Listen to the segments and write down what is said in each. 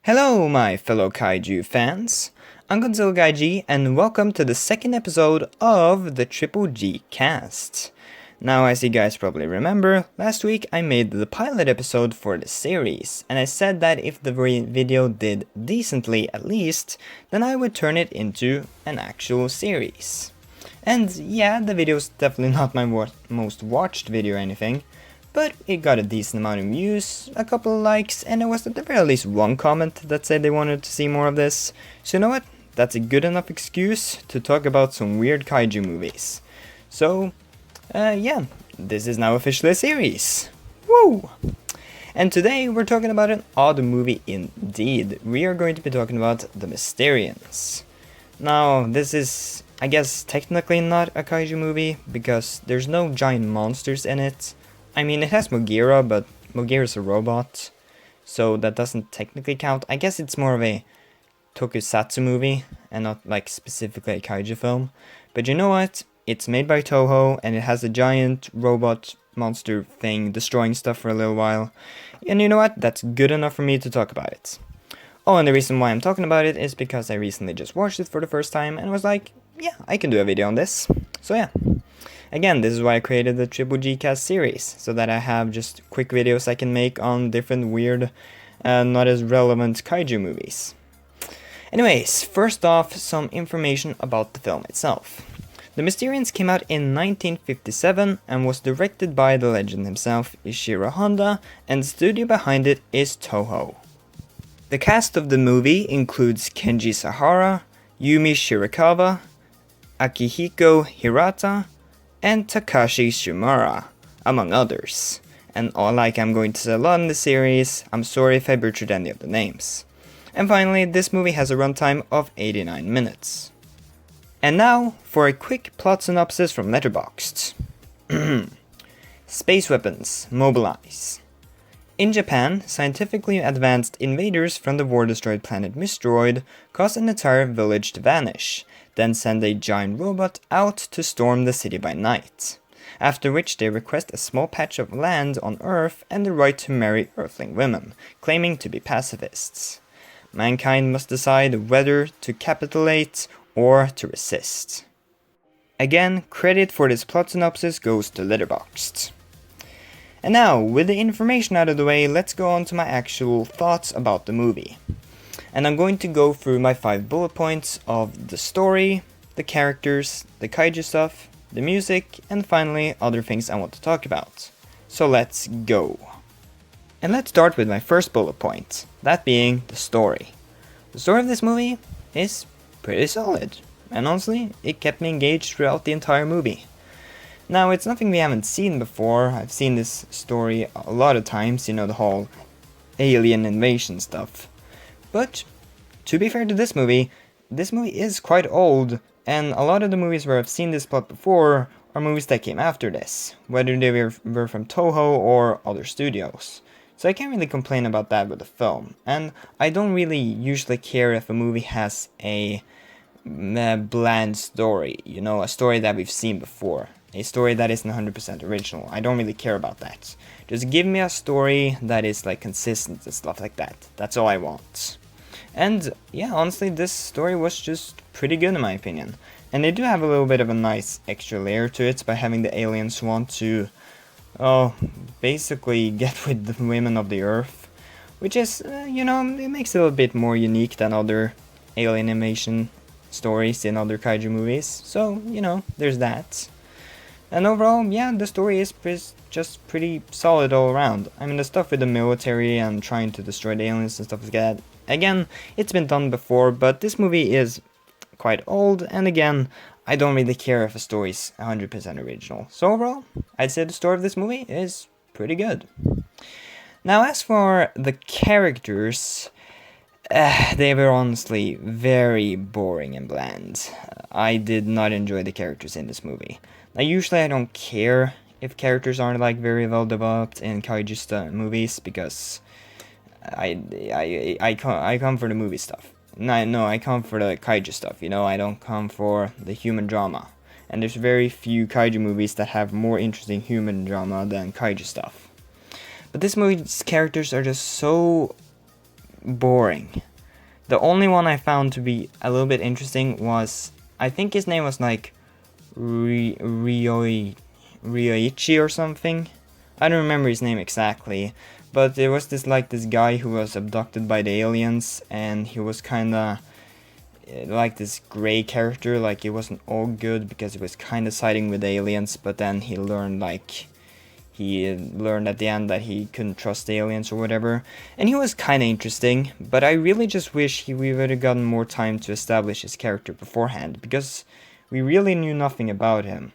Hello, my fellow Kaiju fans. I'm Godzilla Kaiji, and welcome to the second episode of the Triple G cast. Now, as you guys probably remember, last week I made the pilot episode for the series, and I said that if the video did decently at least, then I would turn it into an actual series. And yeah, the video is definitely not my most watched video or anything, but it got a decent amount of views, a couple of likes, and there was at the very least one comment that said they wanted to see more of this. So you know what? That's a good enough excuse to talk about some weird kaiju movies. So, yeah, this is now officially a series. Woo! And today we're talking about an odd movie indeed. We are going to be talking about the Mysterians. Now, this is, I guess, technically not a kaiju movie, because there's no giant monsters in it. I mean, it has Mogira, but Mogira's a robot, so that doesn't technically count. I guess it's more of a tokusatsu movie, and not like specifically a kaiju film. But you know what? It's made by Toho, and it has a giant robot monster thing destroying stuff for a little while. And you know what? That's good enough for me to talk about it. Oh, and the reason why I'm talking about it is because I recently just watched it for the first time, and was like, yeah, I can do a video on this. So yeah. Again, this is why I created the Triple G cast series, so that I have just quick videos I can make on different weird, not as relevant kaiju movies. Anyways, first off, some information about the film itself. The Mysterians came out in 1957 and was directed by the legend himself, Ishiro Honda, and the studio behind it is Toho. The cast of the movie includes Kenji Sahara, Yumi Shirakawa, Akihiko Hirata, and Takashi Shimura, among others. And like I'm going to say a lot in the series, I'm sorry if I butchered any of the names. And finally, this movie has a runtime of 89 minutes. And now, for a quick plot synopsis from Letterboxd. Space weapons, mobilize. In Japan, scientifically advanced invaders from the war-destroyed planet Mystroid cause an entire village to vanish, then send a giant robot out to storm the city by night, after which they request a small patch of land on Earth and the right to marry Earthling women, claiming to be pacifists. Mankind must decide whether to capitulate or to resist. Again, credit for this plot synopsis goes to Letterboxd. And now, with the information out of the way, let's go on to my actual thoughts about the movie. And I'm going to go through my 5 bullet points of the story, the characters, the kaiju stuff, the music, and finally other things I want to talk about. So let's go. And let's start with my first bullet point, that being the story. The story of this movie is pretty solid, and honestly, it kept me engaged throughout the entire movie. Now, it's nothing we haven't seen before. I've seen this story a lot of times, you know, the whole alien invasion stuff. But, to be fair to this movie is quite old, and a lot of the movies where I've seen this plot before are movies that came after this, whether they were from Toho or other studios. So I can't really complain about that with the film, and I don't really usually care if a movie has a bland story, you know, a story that we've seen before. A story that isn't 100% original. I don't really care about that. Just give me a story that is like consistent and stuff like that. That's all I want. And yeah, honestly, this story was just pretty good in my opinion. And they do have a little bit of a nice extra layer to it by having the aliens want to, basically get with the women of the Earth. Which is, you know, it makes it a little bit more unique than other alien invasion stories in other kaiju movies. So, you know, there's that. And overall, yeah, the story is just pretty solid all around. I mean, the stuff with the military and trying to destroy the aliens and stuff like that, again, it's been done before, but this movie is quite old, and again, I don't really care if a story is 100% original. So overall, I'd say the story of this movie is pretty good. Now, as for the characters, they were honestly very boring and bland. I did not enjoy the characters in this movie. Now, usually I don't care if characters aren't like very well developed in kaiju movies, because I come for the movie stuff. No, I come for the kaiju stuff, you know, I don't come for the human drama. And there's very few kaiju movies that have more interesting human drama than kaiju stuff. But this movie's characters are just so boring. The only one I found to be a little bit interesting was, I think his name was like Ryoichi or something. I don't remember his name exactly, but there was this guy who was abducted by the aliens, and he was kinda like this gray character. Like, it wasn't all good because he was kinda siding with aliens, but then he learned at the end that he couldn't trust aliens or whatever, and he was kind of interesting, but I really just wish we would have gotten more time to establish his character beforehand, because we really knew nothing about him.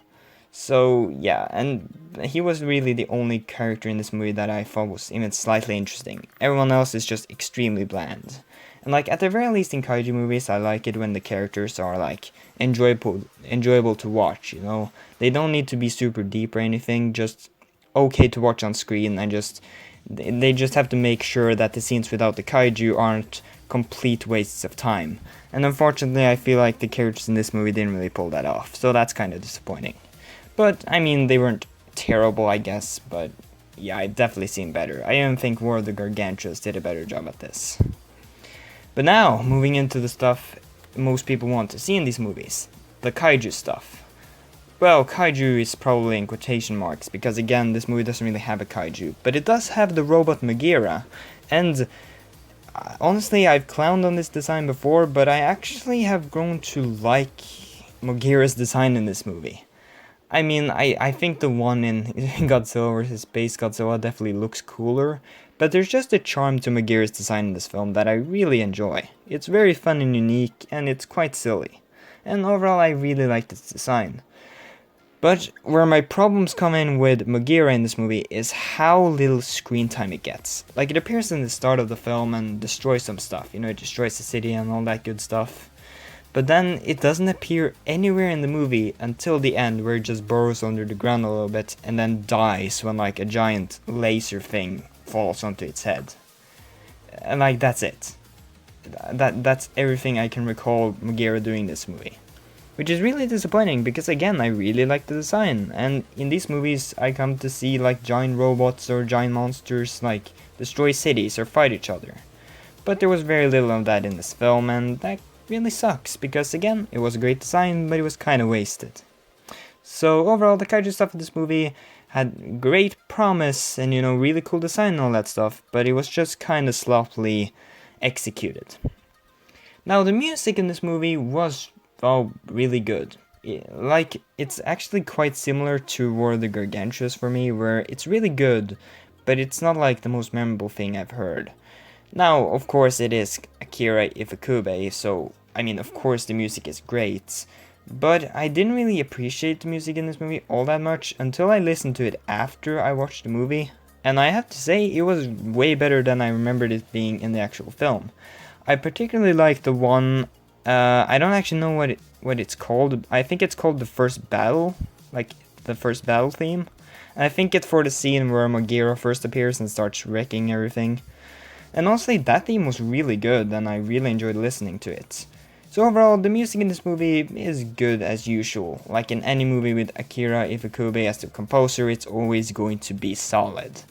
So yeah, and he was really the only character in this movie that I thought was even slightly interesting. Everyone else is just extremely bland. And like, at the very least in kaiju movies, I like it when the characters are like enjoyable to watch, you know? They don't need to be super deep or anything, just okay to watch on screen, and they just have to make sure that the scenes without the kaiju aren't complete wastes of time. And unfortunately, I feel like the characters in this movie didn't really pull that off, so that's kind of disappointing. But I mean, they weren't terrible, I guess, but yeah, I've definitely seen better. I even think War of the Gargantuas did a better job at this. But now, moving into the stuff most people want to see in these movies, the kaiju stuff. Well, kaiju is probably in quotation marks, because again, this movie doesn't really have a kaiju, but it does have the robot Megaera, and honestly, I've clowned on this design before, but I actually have grown to like Megaera's design in this movie. I mean, I think the one in Godzilla vs. Space Godzilla definitely looks cooler, but there's just a charm to Megaera's design in this film that I really enjoy. It's very fun and unique, and it's quite silly. And overall, I really like this design. But where my problems come in with Megaera in this movie is how little screen time it gets. Like, it appears in the start of the film and destroys some stuff, you know, it destroys the city and all that good stuff. But then it doesn't appear anywhere in the movie until the end, where it just burrows under the ground a little bit and then dies when like a giant laser thing falls onto its head. And like, that's it. That's everything I can recall Megaera doing in this movie. Which is really disappointing, because again, I really like the design, and in these movies I come to see like giant robots or giant monsters like destroy cities or fight each other. But there was very little of that in this film, and that really sucks, because again, it was a great design, but it was kind of wasted. So overall, the kaiju stuff in this movie had great promise and, you know, really cool design and all that stuff, but it was just kind of sloppily executed. Now, the music in this movie was really good. It's actually quite similar to War of the Gargantuas for me, where it's really good, but it's not like the most memorable thing I've heard. Now, of course, it is Akira Ifukube, so I mean, of course the music is great, but I didn't really appreciate the music in this movie all that much until I listened to it after I watched the movie, and I have to say, it was way better than I remembered it being in the actual film. I particularly like the one, I don't actually know what it's called. I think it's called The First Battle, like the first battle theme, and I think it's for the scene where Megaera first appears and starts wrecking everything. And honestly, that theme was really good, and I really enjoyed listening to it. So overall, the music in this movie is good as usual. Like in any movie with Akira Ifukube as the composer, it's always going to be solid.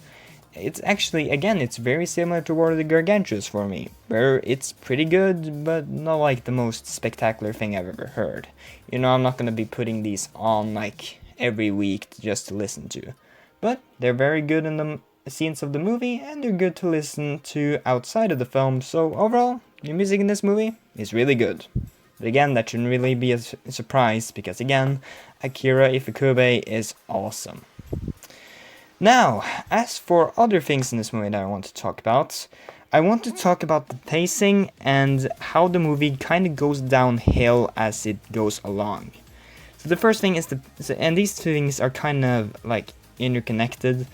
It's actually, again, it's very similar to War of the Gargantuas for me, where it's pretty good, but not like the most spectacular thing I've ever heard. You know, I'm not gonna be putting these on like every week just to listen to. But they're very good in the scenes of the movie, and they're good to listen to outside of the film, so overall, the music in this movie is really good. But again, that shouldn't really be a surprise, because again, Akira Ifukube is awesome. Now, as for other things in this movie that I want to talk about, I want to talk about the pacing and how the movie kind of goes downhill as it goes along. So the first thing is and these two things are kind of like interconnected,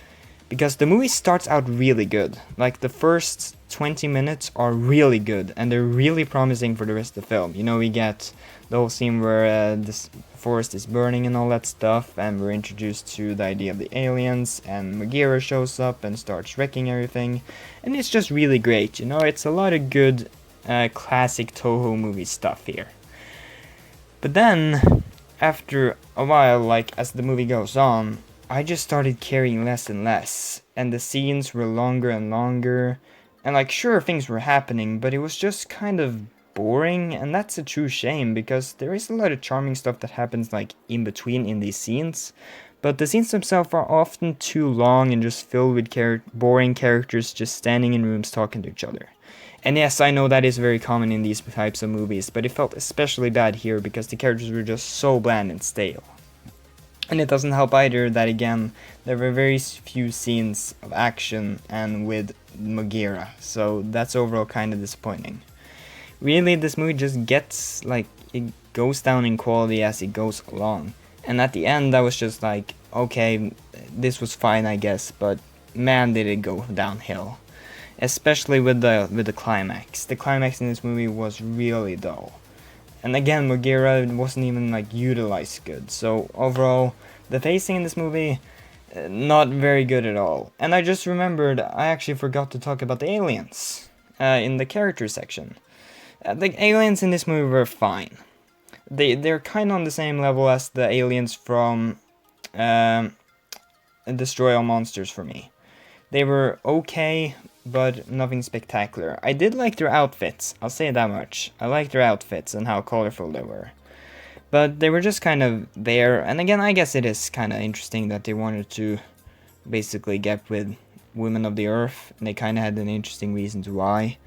because the movie starts out really good. Like, the first 20 minutes are really good, and they're really promising for the rest of the film. You know, we get the whole scene where this forest is burning and all that stuff, and we're introduced to the idea of the aliens, and Megaera shows up and starts wrecking everything, and it's just really great. You know, it's a lot of good classic Toho movie stuff here. But then, after a while, like as the movie goes on, I just started caring less and less, and the scenes were longer and longer, And like, sure, things were happening, but it was just kind of boring, and that's a true shame, because there is a lot of charming stuff that happens like in between in these scenes, but the scenes themselves are often too long and just filled with boring characters just standing in rooms talking to each other. And yes, I know that is very common in these types of movies, but it felt especially bad here because the characters were just so bland and stale. And it doesn't help either that, again, there were very few scenes of action and with Megara, so that's overall kind of disappointing. Really, this movie just gets, like, it goes down in quality as it goes along. And at the end, I was just like, okay, this was fine, I guess, but man, did it go downhill. Especially with the climax. The climax in this movie was really dull. And again, Megara wasn't even, like, utilized good. So overall, the pacing in this movie, not very good at all. And I just remembered, I actually forgot to talk about the aliens in the character section. The aliens in this movie were fine. They're kind of on the same level as the aliens from Destroy All Monsters for me. They were okay, but nothing spectacular. I did like their outfits, I'll say that much. I liked their outfits and how colorful they were. But they were just kind of there, and again, I guess it is kind of interesting that they wanted to basically get with Women of the Earth, and they kind of had an interesting reason to why.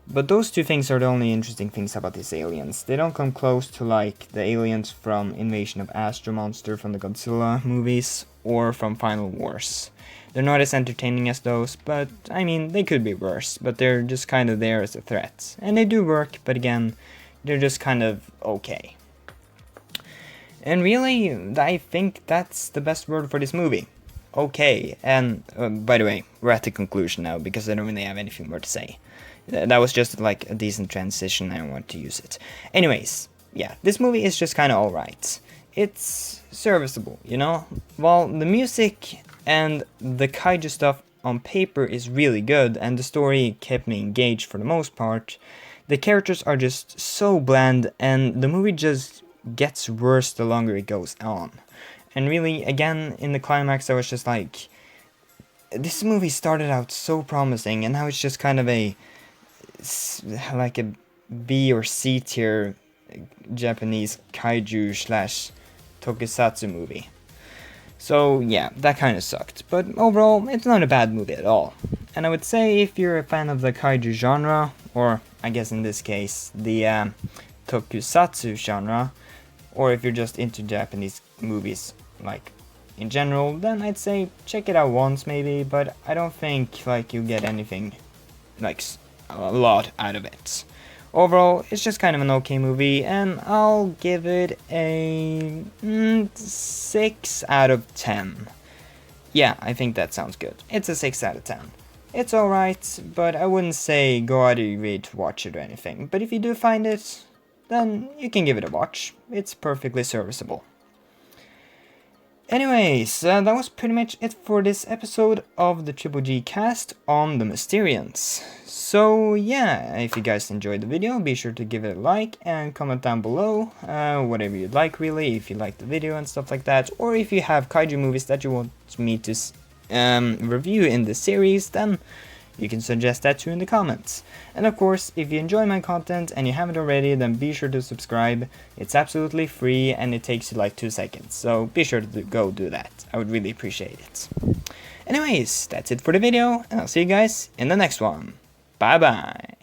But those two things are the only interesting things about these aliens. They don't come close to like the aliens from Invasion of Astro Monster from the Godzilla movies or from Final Wars. They're not as entertaining as those, but I mean, they could be worse, but they're just kind of there as a threat. And they do work, but again, they're just kind of okay. And really, I think that's the best word for this movie. Okay, and by the way, we're at the conclusion now because I don't really have anything more to say. That was just like a decent transition, I don't want to use it. Anyways, yeah, this movie is just kind of alright. It's serviceable, you know? While the music and the kaiju stuff on paper is really good, and the story kept me engaged for the most part, the characters are just so bland, and the movie just gets worse the longer it goes on. And really, again, in the climax, I was just like, this movie started out so promising, and now it's just kind of like a B or C tier Japanese kaiju slash tokusatsu movie. So yeah, that kind of sucked, but overall, it's not a bad movie at all. And I would say if you're a fan of the kaiju genre, or I guess in this case, the tokusatsu genre, or if you're just into Japanese movies, like, in general, then I'd say check it out once maybe, but I don't think, like, you get anything, like, a lot out of it. Overall, it's just kind of an okay movie, and I'll give it a 6 out of 10. Yeah, I think that sounds good. It's a 6 out of 10. It's alright, but I wouldn't say go out of your way to watch it or anything. But if you do find it, then you can give it a watch. It's perfectly serviceable. Anyways, that was pretty much it for this episode of the Triple G cast on the Mysterians. So yeah, if you guys enjoyed the video, be sure to give it a like and comment down below, whatever you'd like really, if you like the video and stuff like that, or if you have kaiju movies that you want me to review in the series, then you can suggest that too in the comments. And of course, if you enjoy my content and you haven't already, then be sure to subscribe. It's absolutely free and it takes you like 2 seconds, so be sure to go do that. I would really appreciate it. Anyways, that's it for the video, and I'll see you guys in the next one. Bye bye.